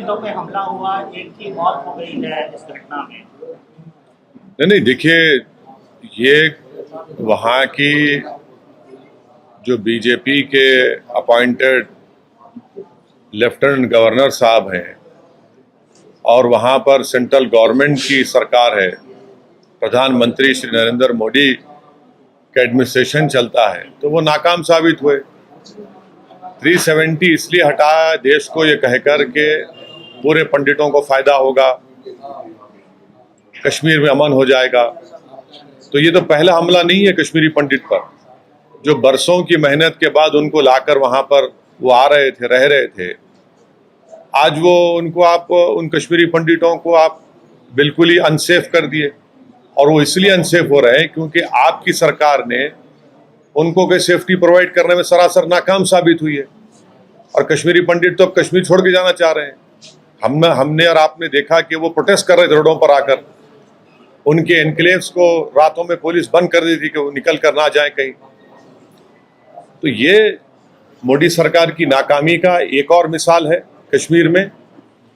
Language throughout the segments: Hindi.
पंडितों पे हमला हुआ, एक की मौत हो गई है इस घटना में। नहीं, देखिए, ये वहाँ की जो बीजेपी के अपॉइंटेड लेफ्टिनेंट गवर्नर साहब हैं और वहाँ पर सेंट्रल गवर्नमेंट की सरकार है, प्रधानमंत्री श्री नरेंद्र मोदी का एडमिनिस्ट्रेशन चलता है, तो वो नाकाम साबित हुए। 370 इसलिए हटाया देश को ये कहकर के पूरे पंडितों को फायदा होगा, कश्मीर में अमन हो जाएगा। तो ये तो पहला हमला नहीं है कश्मीरी पंडित पर, जो बरसों की मेहनत के बाद उनको लाकर वहां पर वो आ रहे थे, रह रहे थे। आज वो उनको आप उन कश्मीरी पंडितों को आप बिल्कुल ही अनसेफ कर दिए, और वो इसलिए अनसेफ हो रहे हैं क्योंकि आपकी सरकार ने उनको कोई सेफ्टी प्रोवाइड करने में सरासर नाकाम साबित हुई है। और कश्मीरी पंडित तो कश्मीर छोड़ के जाना चाह रहे हैं। हमने और आपने देखा कि वो प्रोटेस्ट कर रहे थे रोडों पर आकर, उनके एनक्लेव्स को रातों में पुलिस बंद कर दी थी कि वो निकल कर ना जाए कहीं। तो ये मोदी सरकार की नाकामी का एक और मिसाल है कश्मीर में,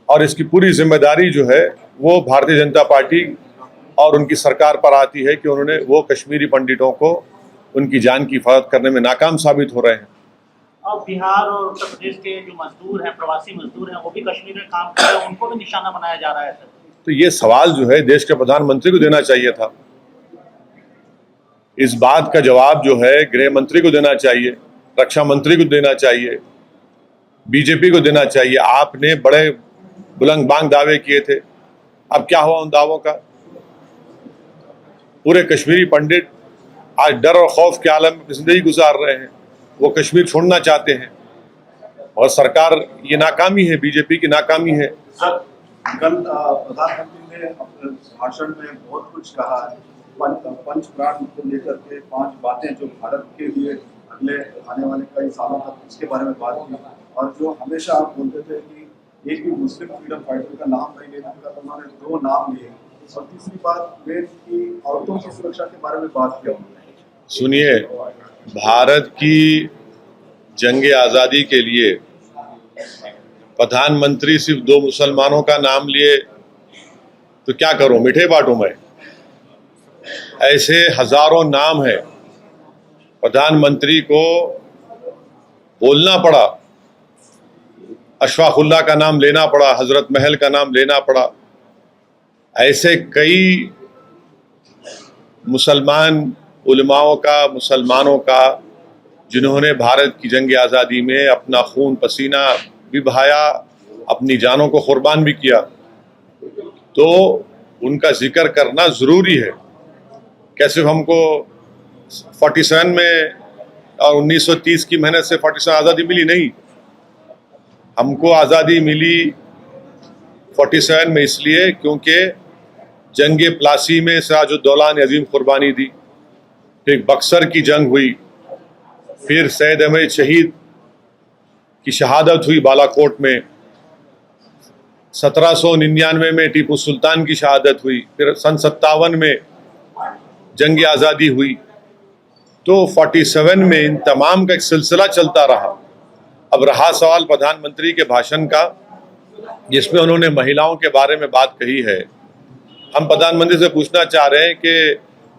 और इसकी पूरी जिम्मेदारी जो है वो भारतीय जनता पार्टी और उनकी सरकार पर आती है कि उन्होंने वो कश्मीरी पंडितों को उनकी जान की हिफाजत करने में नाकाम साबित हो रहे हैं। और बिहार और उत्तर प्रदेश के जो मजदूर हैं, प्रवासी मजदूर हैं, वो भी कश्मीर में काम कर रहे हैं, उनको भी निशाना बनाया जा रहा है सर। तो ये सवाल जो है देश के प्रधानमंत्री को देना चाहिए था। इस बात का जवाब जो है गृह मंत्री को देना चाहिए, रक्षा मंत्री को देना चाहिए, बीजेपी को देना चाहिए। आपने बड़े बुलंद बांग दावे किए थे, अब क्या हुआ उन दावों का? पूरे कश्मीरी पंडित आज डर और खौफ के आलम में जिंदगी गुजार रहे हैं, वो कश्मीर छोड़ना चाहते हैं, और सरकार ये नाकामी है, बीजेपी की नाकामी है। सर, कल प्रधानमंत्री ने अपने भाषण में बहुत कुछ कहा, पंच प्राण को लेकर के 5 बातें जो भारत के लिए अगले आने वाले कई सालों तक उसके बारे में बात की, और जो हमेशा आप बोलते थे कि एक भी मुस्लिम फ्रीडम फाइटर का नाम नहीं लेना था, तो उन्होंने 2 नाम लिए, और तीसरी बात वेद की औरतों की सुरक्षा के बारे में बात की। सुनिए, भारत की जंग आज़ादी के लिए प्रधानमंत्री सिर्फ 2 मुसलमानों का नाम लिए तो क्या करूं, मिठे बांटूं मैं? ऐसे हजारों नाम हैं। प्रधानमंत्री को बोलना पड़ा, अशफाकुल्लाह का नाम लेना पड़ा, हजरत महल का नाम लेना पड़ा। ऐसे कई मुसलमान उलमाओं का, मुसलमानों का, जिन्होंने भारत की जंग आज़ादी में अपना खून पसीना भी बहाया, अपनी जानों को कुर्बान भी किया, तो उनका जिक्र करना ज़रूरी है। कैसे हमको 47 में और 1930 की मेहनत से 47 आज़ादी मिली? नहीं, हमको आज़ादी मिली 47 में इसलिए क्योंकि जंग प्लासी में सिराजुद्दौला ने अजीम कुर्बानी दी, फिर बक्सर की जंग हुई, फिर सैयद अहमद शहीद की शहादत हुई बालाकोट में, 1799 में टीपू सुल्तान की शहादत हुई, फिर सन 57 में जंग आज़ादी हुई। तो 47 में इन तमाम का एक सिलसिला चलता रहा। अब रहा सवाल प्रधानमंत्री के भाषण का, जिसमें उन्होंने महिलाओं के बारे में बात कही है। हम प्रधानमंत्री से पूछना चाह रहे हैं कि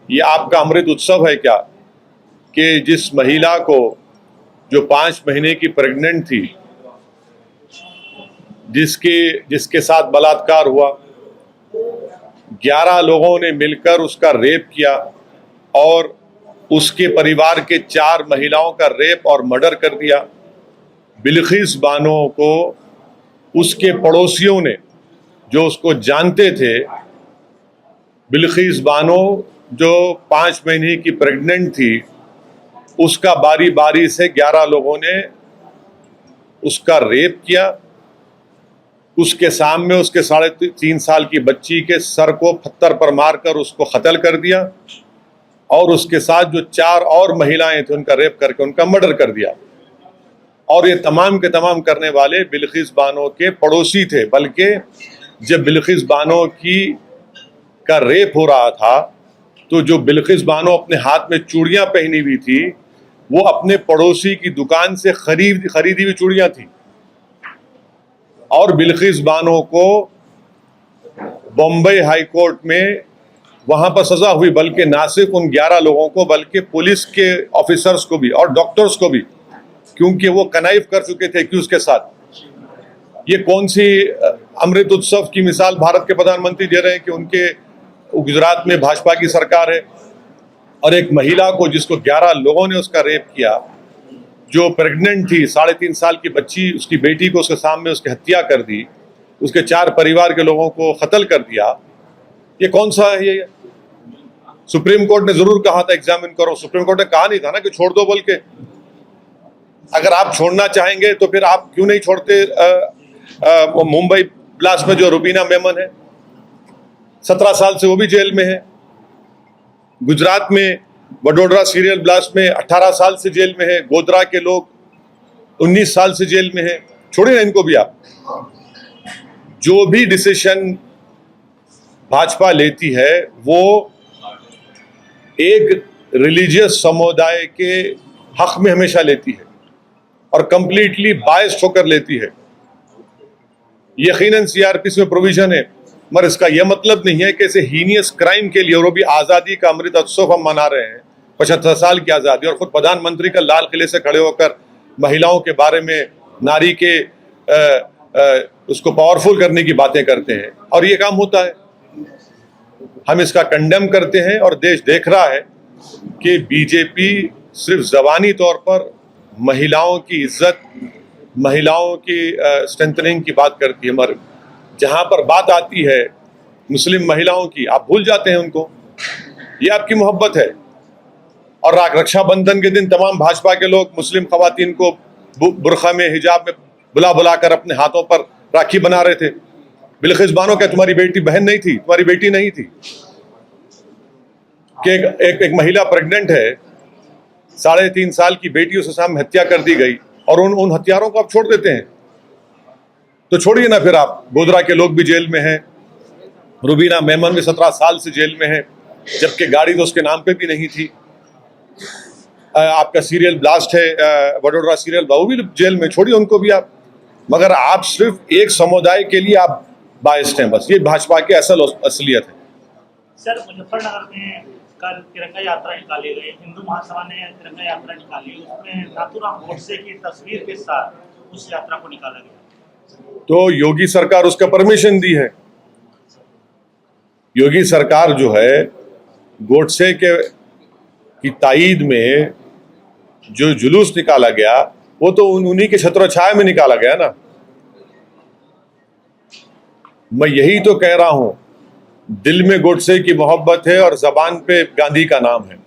ये आपका अमृत उत्सव है क्या, कि जिस महिला को जो 5 महीने की प्रेग्नेंट थी, जिसके साथ बलात्कार हुआ, 11 लोगों ने मिलकर उसका रेप किया और उसके परिवार के 4 महिलाओं का रेप और मर्डर कर दिया। बिल्किस बानो को उसके पड़ोसियों ने, जो उसको जानते थे, बिल्किस बानो जो 5 महीने की प्रेग्नेंट थी, उसका बारी बारी से 11 लोगों ने उसका रेप किया, उसके सामने उसके 3.5 साल की बच्ची के सर को पत्थर पर मारकर उसको कत्ल कर दिया, और उसके साथ जो 4 और महिलाएं थी उनका रेप करके उनका मर्डर कर दिया। और ये तमाम के तमाम करने वाले बिल्किस बानो के पड़ोसी थे। बल्कि जब बिल्किस बानो का रेप हो रहा था, तो जो बिल्किस बानो अपने हाथ में चूड़ियां पहनी हुई थी, वो अपने पड़ोसी की दुकान से खरीदी हुई चूड़ियां थी। और बिल्किस बानो को बॉम्बे हाई कोर्ट में वहां पर सजा हुई, बल्कि ना सिर्फ उन 11 लोगों को बल्कि पुलिस के ऑफिसर्स को भी और डॉक्टर्स को भी, क्योंकि वो कनाइफ कर चुके थे एक्यूज के साथ। ये कौन सी अमृत उत्सव की मिसाल भारत के प्रधानमंत्री दे रहे हैं कि उनके गुजरात में भाजपा की सरकार है और एक महिला को, जिसको 11 लोगों ने उसका रेप किया, जो प्रेग्नेंट थी, 3.5 साल की बच्ची, उसकी बेटी को उसके सामने उसकी हत्या कर दी, उसके 4 परिवार के लोगों को कत्ल कर दिया। ये कौन सा है ये? सुप्रीम कोर्ट ने जरूर कहा था एग्जामिन करो, सुप्रीम कोर्ट ने कहा नहीं था ना कि छोड़ दो बोल के। अगर आप छोड़ना चाहेंगे तो फिर आप क्यों नहीं छोड़ते मुंबई ब्लास्ट में जो रुबीना मेमन है, 17 साल से वो भी जेल में है। गुजरात में वडोदरा सीरियल ब्लास्ट में 18 साल से जेल में है। गोधरा के लोग 19 साल से जेल में है। छोड़िए ना इनको भी आप। जो भी डिसीजन भाजपा लेती है वो एक रिलीजियस समुदाय के हक में हमेशा लेती है और कंप्लीटली बायस्ड होकर लेती है। यकीनन सीआरपीसी में प्रोविजन है, मगर इसका यह मतलब नहीं है कि ऐसे हीनियस क्राइम के लिए, और वो भी आज़ादी का अमृत उत्सव हम मना रहे हैं, 75 साल की आज़ादी, और खुद प्रधानमंत्री का लाल किले से खड़े होकर महिलाओं के बारे में, नारी के उसको पावरफुल करने की बातें करते हैं, और ये काम होता है। हम इसका कंडेम करते हैं और देश देख रहा है कि बीजेपी सिर्फ ज़बानी तौर पर महिलाओं की इज्जत, महिलाओं की स्ट्रेंथनिंग की बात करती है, मगर जहां पर बात आती है मुस्लिम महिलाओं की, आप भूल जाते हैं उनको। ये आपकी मोहब्बत है। और रक्षाबंधन के दिन तमाम भाजपा के लोग मुस्लिम खवातीन को बुरखा में, हिजाब में बुला बुलाकर अपने हाथों पर राखी बना रहे थे। बिल्किस बानो क्या तुम्हारी बेटी बहन नहीं थी? तुम्हारी बेटी नहीं थी कि एक महिला प्रेग्नेंट है, 3.5 साल की बेटी, उसके सामने हत्या कर दी गई, और उन हत्यारों को आप छोड़ देते हैं। तो छोड़िए ना फिर आप। गोधरा के लोग भी जेल में हैं, रुबीना मेमन भी 17 साल से जेल में है, जबकि गाड़ी तो उसके नाम पे भी नहीं थी। आपका सीरियल ब्लास्ट है, वडोदरा सीरियल, वो भी जेल में, छोड़िए उनको भी आप। मगर आप सिर्फ एक समुदाय के लिए आप बायस्ड हैं, बस। ये भाजपा की असलियत है। सर, मुजफ्फरनगर में कल तिरंगा यात्रा निकाली गई, हिंदू महासभा ने तिरंगा यात्रा निकाली, उसमें नाथूराम गोडसे की तस्वीर के साथ उस यात्रा को निकाला गया। तो योगी सरकार उसका परमिशन दी है। योगी सरकार जो है, गोडसे की ताईद में जो जुलूस निकाला गया, वो तो उन्हीं के छत्रछाया में निकाला गया ना। मैं यही तो कह रहा हूं, दिल में गोडसे की मोहब्बत है और जबान पे गांधी का नाम है।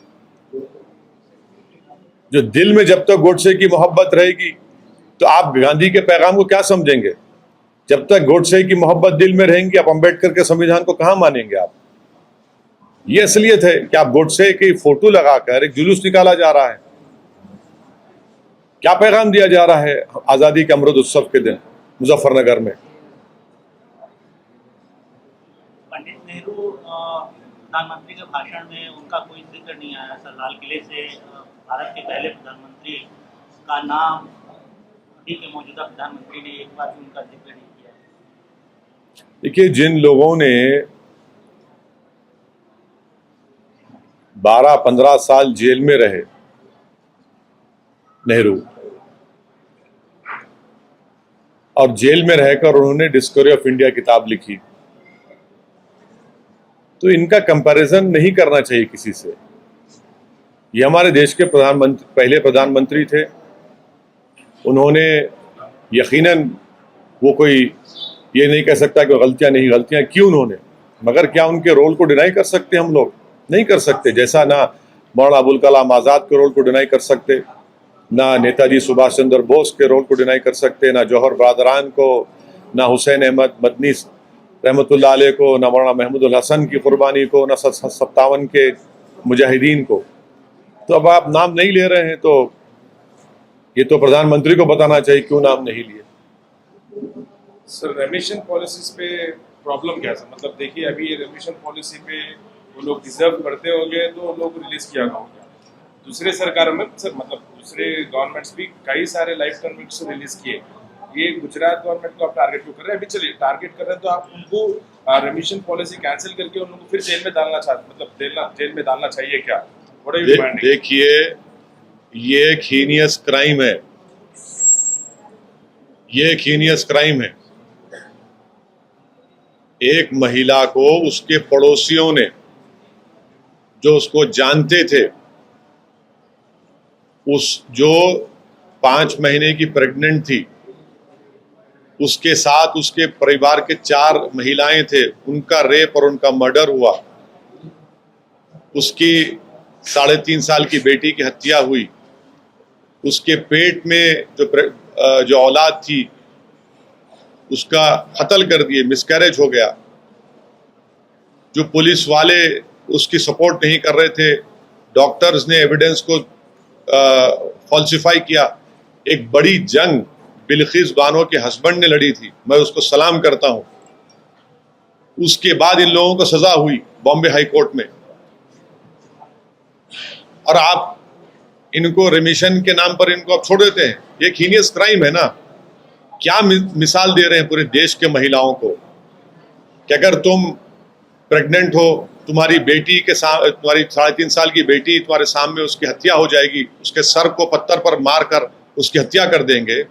जो दिल में जब तक गोडसे की मोहब्बत रहेगी तो आप गांधी के पैगाम को क्या समझेंगे? जब तक गोडसे की मोहब्बत दिल में रहेंगी, आप अंबेडकर के संविधान को कहां मानेंगे आप? ये असलियत है कि आप गोडसे की फोटो लगाकर एक जुलूस निकाला जा रहा है। क्या पैगाम दिया जा रहा है आजादी के अमृत उत्सव के दिन मुजफ्फरनगर में? पंडित नेहरू प्रधानमंत्री के भाषण में उनका कोई जिक्र नहीं आया। सर, लाल किले से भारत के पहले प्रधानमंत्री का नाम अभी के मौजूदा प्रधानमंत्री ने एक बार भी उनका जिक्र नहीं किया। देखिए, जिन लोगों ने 12-15 साल जेल में रहे, नेहरू, और जेल में रहकर उन्होंने डिस्कवरी ऑफ इंडिया किताब लिखी, तो इनका कंपैरिजन नहीं करना चाहिए किसी से। ये हमारे देश के पहले प्रधानमंत्री थे। उन्होंने यकीनन, वो कोई ये नहीं कह सकता कि गलतियां की उन्होंने, मगर क्या उनके रोल को डिनाई कर सकते हम लोग? नहीं कर सकते। जैसा ना मौलाना अबुल कलाम आज़ाद के रोल को डिनाई कर सकते, ना नेताजी सुभाष चंद्र बोस के रोल को डिनाई कर सकते, ना जौहर बरदरान को, ना हुसैन अहमद मदनी रहमतुल्लाह अलैह को, ना मौलाना महमूद हसन की कुर्बानी को, ना 57 के मुजाहिदीन को। तो अब आप नाम नहीं ले रहे हैं, तो ये तो प्रधानमंत्री को बताना चाहिए क्यों नाम नहीं लिए। सर, रेमिशन पॉलिसीज पे प्रॉब्लम क्या है? मतलब देखिए, अभी ये रेमिशन पॉलिसी पे वो लोग डिजर्व करते होंगे तो लोग रिलीज किया होगा। दूसरे सरकार में सर, मतलब दूसरे गवर्नमेंट्स भी कई सारे लाइफ कन्विक्ट्स रिलीज किए, ये गुजरात गवर्नमेंट को आप टारगेट क्यों कर रहे हैं? अभी चलिए टारगेट कर रहे हैं तो आप उनको रेमिशन पॉलिसी कैंसिल करके उन लोगों को फिर जेल में डालना चाहते, मतलब जेल में डालना चाहिए क्या? What are you demanding? देखिए, ये एक हीनियस क्राइम है, ये एक हीनियस क्राइम है। एक महिला को उसके पड़ोसियों ने, जो उसको जानते थे, जो 5 महीने की प्रेग्नेंट थी, उसके साथ उसके परिवार के 4 महिलाएं थे, उनका रेप और उनका मर्डर हुआ। उसकी 3.5 साल की बेटी की हत्या हुई। उसके पेट में जो औलाद थी उसका कत्ल कर दिए, मिसकैरेज हो गया। जो पुलिस वाले उसकी सपोर्ट नहीं कर रहे थे, डॉक्टर्स ने एविडेंस को फॉल्सिफाई किया। एक बड़ी जंग बिल्किस बानो के हस्बैंड ने लड़ी थी, मैं उसको सलाम करता हूं। उसके बाद इन लोगों को सजा हुई बॉम्बे हाई कोर्ट में, और आप इनको रेमिशन के नाम पर इनको आप छोड़ देते हैं। ये एक हीनियस क्राइम है ना। क्या मिसाल दे रहे हैं पूरे देश के महिलाओं को कि अगर तुम प्रेग्नेंट हो, तुम्हारी बेटी के तुम्हारी 3.5 साल की बेटी तुम्हारे सामने, उसकी हत्या हो जाएगी, उसके सर को पत्थर पर मारकर उसकी हत्या कर देंगे,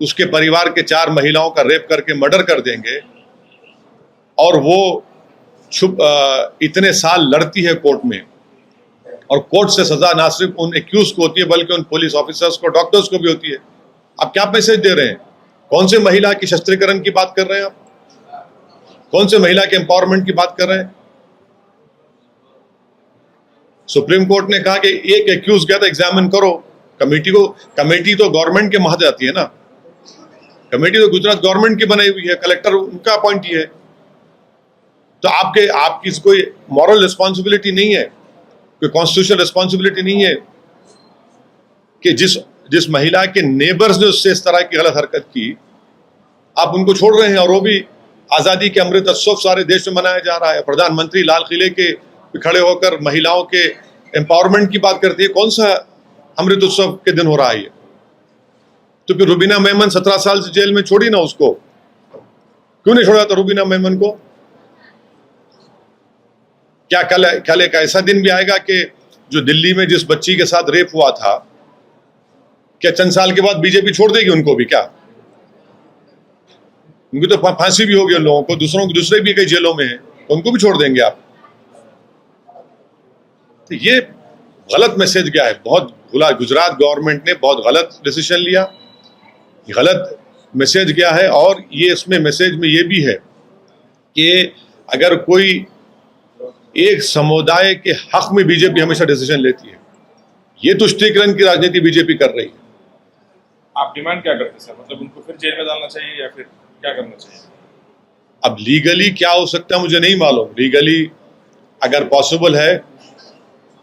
उसके परिवार के 4 महिलाओं का रेप करके मर्डर कर देंगे, और वो इतने साल लड़ती है कोर्ट में, और कोर्ट से सजा ना सिर्फ उन एक्यूज को होती है बल्कि उन पुलिस ऑफिसर्स को, डॉक्टर्स को भी होती है। आप क्या मैसेज दे रहे हैं? कौन से महिला की शस्त्रीकरण की बात कर रहे हैं आप? कौन से महिला के एम्पावरमेंट की बात कर रहे हैं? सुप्रीम कोर्ट ने कहा कि एक एक्यूज गया था, एग्जामिन करो। कमेटी तो गवर्नमेंट के महत आती है ना। कमेटी तो गुजरात गवर्नमेंट की बनाई हुई है, कलेक्टर उनका अपॉइंटी है। तो आपकी कोई मॉरल रिस्पॉन्सिबिलिटी नहीं है, कोई कॉन्स्टिट्यूशनल रिस्पॉन्सिबिलिटी नहीं है कि जिस महिला के नेबर्स ने उससे इस तरह की गलत हरकत की, आप उनको छोड़ रहे हैं। और वो भी आजादी के अमृत उत्सव सारे देश में मनाया जा रहा है। प्रधानमंत्री लाल किले के खड़े होकर महिलाओं के एम्पावरमेंट की बात करती है। कौन सा अमृत उत्सव के दिन हो रहा है ये? तो फिर रुबीना मेमन 17 साल से जेल में छोड़ी ना, उसको क्यों नहीं छोड़ा था रुबीना मेमन को? क्या कल एक ऐसा दिन भी आएगा कि जो दिल्ली में जिस बच्ची के साथ रेप हुआ था, क्या चंद साल के बाद बीजेपी छोड़ देगी उनको भी? क्या उनकी तो फांसी भी होगी उन लोगों को, दूसरे भी कई जेलों में हैं, तो उनको भी छोड़ देंगे आप? तो ये गलत मैसेज गया है। गुजरात गवर्नमेंट ने बहुत गलत डिसीजन लिया, गलत मैसेज गया है। और ये इसमें मैसेज में ये भी है कि अगर कोई एक समुदाय के हक में बीजेपी हमेशा डिसीजन लेती है, ये तुष्टीकरण की राजनीति बीजेपी कर रही है। आप डिमांड क्या करते हैं सर? मतलब उनको फिर जेल में डालना चाहिए या फिर क्या करना चाहिए? अब लीगली क्या हो सकता है मुझे नहीं मालूम। लीगली अगर पॉसिबल है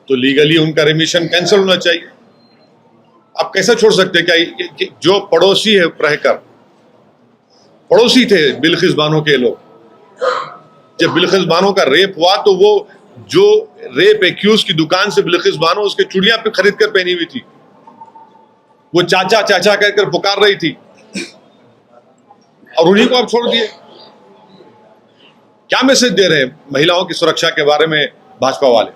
तो लीगली उनका रेमिशन कैंसिल होना चाहिए। आप कैसे छोड़ सकते हैं? क्या जो पड़ोसी है, रहकर पड़ोसी थे बिल्किस बानो के लोग, जब बिल्किस बानो का रेप हुआ तो वो जो रेप एक्यूज की दुकान से बिल्किस बानो उसके चूड़ियां पे खरीद कर पहनी हुई थी, वो चाचा चाचा कहकर पुकार रही थी, और उन्हीं को आप छोड़ दिए। क्या मैसेज दे रहे हैं महिलाओं की सुरक्षा के बारे में भाजपा वाले?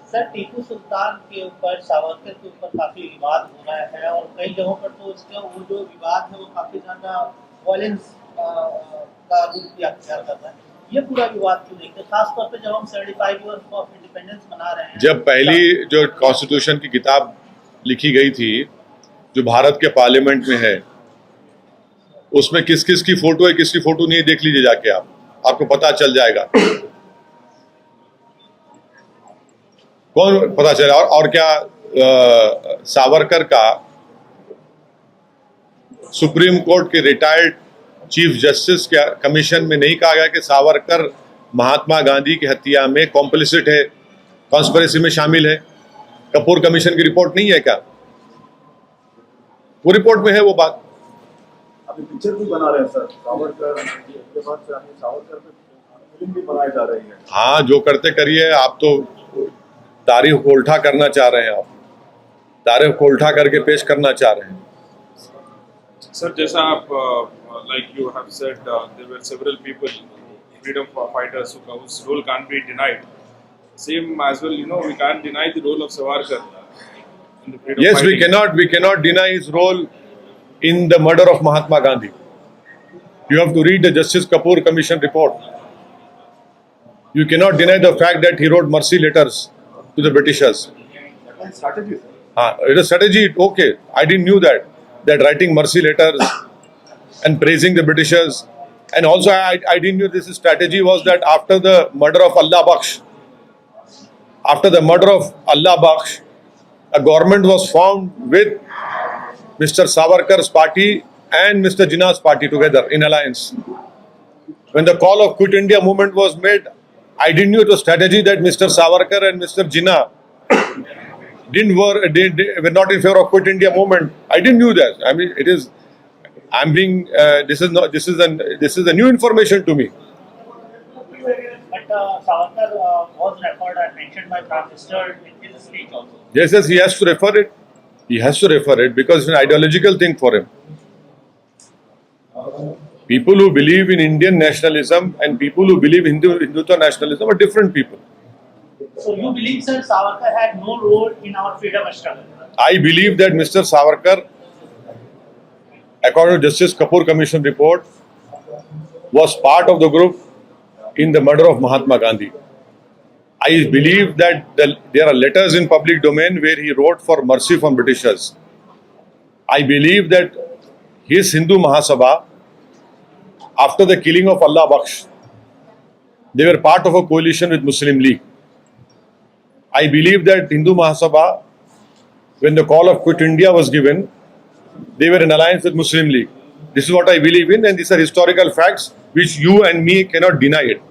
सर, टीपू सुल्तान के ऊपर, सावरकर के ऊपर काफी विवाद हो रहा है, और कई जगहों पर तो उसका वो जो विवाद है वो काफी ज्यादा वायलेंस का रूप भी अख्तियार कर रहा है। ये पूरा विवाद क्यों देखते हैं, खासतौर पे जब हम 75 ईयर्स ऑफ इंडिपेंडेंस मना रहे हैं? जब पहली जो कॉन्स्टिट्यूशन की किताब लिखी गई थी, जो भारत के पार्लियामेंट में है, उसमें किस किस की फोटो है, किसकी फोटो नहीं, देख लीजिए जाके आपको पता चल जाएगा कौन, पता चला। और क्या सावरकर का सुप्रीम कोर्ट के रिटायर्ड चीफ जस्टिस के कमीशन में नहीं कहा गया कि सावरकर महात्मा गांधी की हत्या में कॉम्प्लिसिट है, कॉन्स्पिरेसी में शामिल है? कपूर कमीशन की रिपोर्ट नहीं है क्या? वो रिपोर्ट में है वो बात। अभी पिक्चर भी बना रहे हैं सर सावरकर के बाद से, सावरकर पे फिल्म भी बनाई जा रही है। हाँ, जो करते करिए। आप तो तारीख को उल्टा करना चाह रहे हैं, आप तारीख को उल्टा करके पेश करना चाह रहे हैं। सर जैसा आप like you have said there were several people freedom fighters whose role can't be denied. Same as well, we can't deny the role of Savarkar in the freedom Yes, fighting. we cannot deny his role in the murder of Mahatma Gandhi. You have to read the Justice Kapoor Commission report. You cannot deny the fact that he wrote mercy letters to the Britishers. strategy, sir. It is strategy, okay. I didn't knew that writing mercy letters and praising the Britishers. And also I didn't knew this strategy was that after the murder of Allah Bakhsh, a government was formed with Mr. Savarkar's party and Mr. Jinnah's party together in alliance. When the call of Quit India movement was made, I didn't know it was strategy that Mr. Savarkar and Mr. Jinnah were not in favor of Quit India movement. I didn't know that. I mean, this is a new information to me. But Savarkar was referred and mentioned by Prime Minister in his speech also. Yes, he has to refer it. He has to refer it because it's an ideological thing for him. People who believe in Indian nationalism and people who believe in Hindutva nationalism are different people. So you believe, sir, Savarkar had no role in our freedom struggle? I believe that Mr. Savarkar, according to Justice Kapoor Commission report, was part of the group in the murder of Mahatma Gandhi. I believe that there are letters in public domain where he wrote for mercy from Britishers. I believe that his Hindu Mahasabha, after the killing of Allah Bakhsh, they were part of a coalition with Muslim League. I believe that Hindu Mahasabha, when the call of Quit India was given, they were in alliance with Muslim League. This is what I believe in, and these are historical facts which you and me cannot deny it.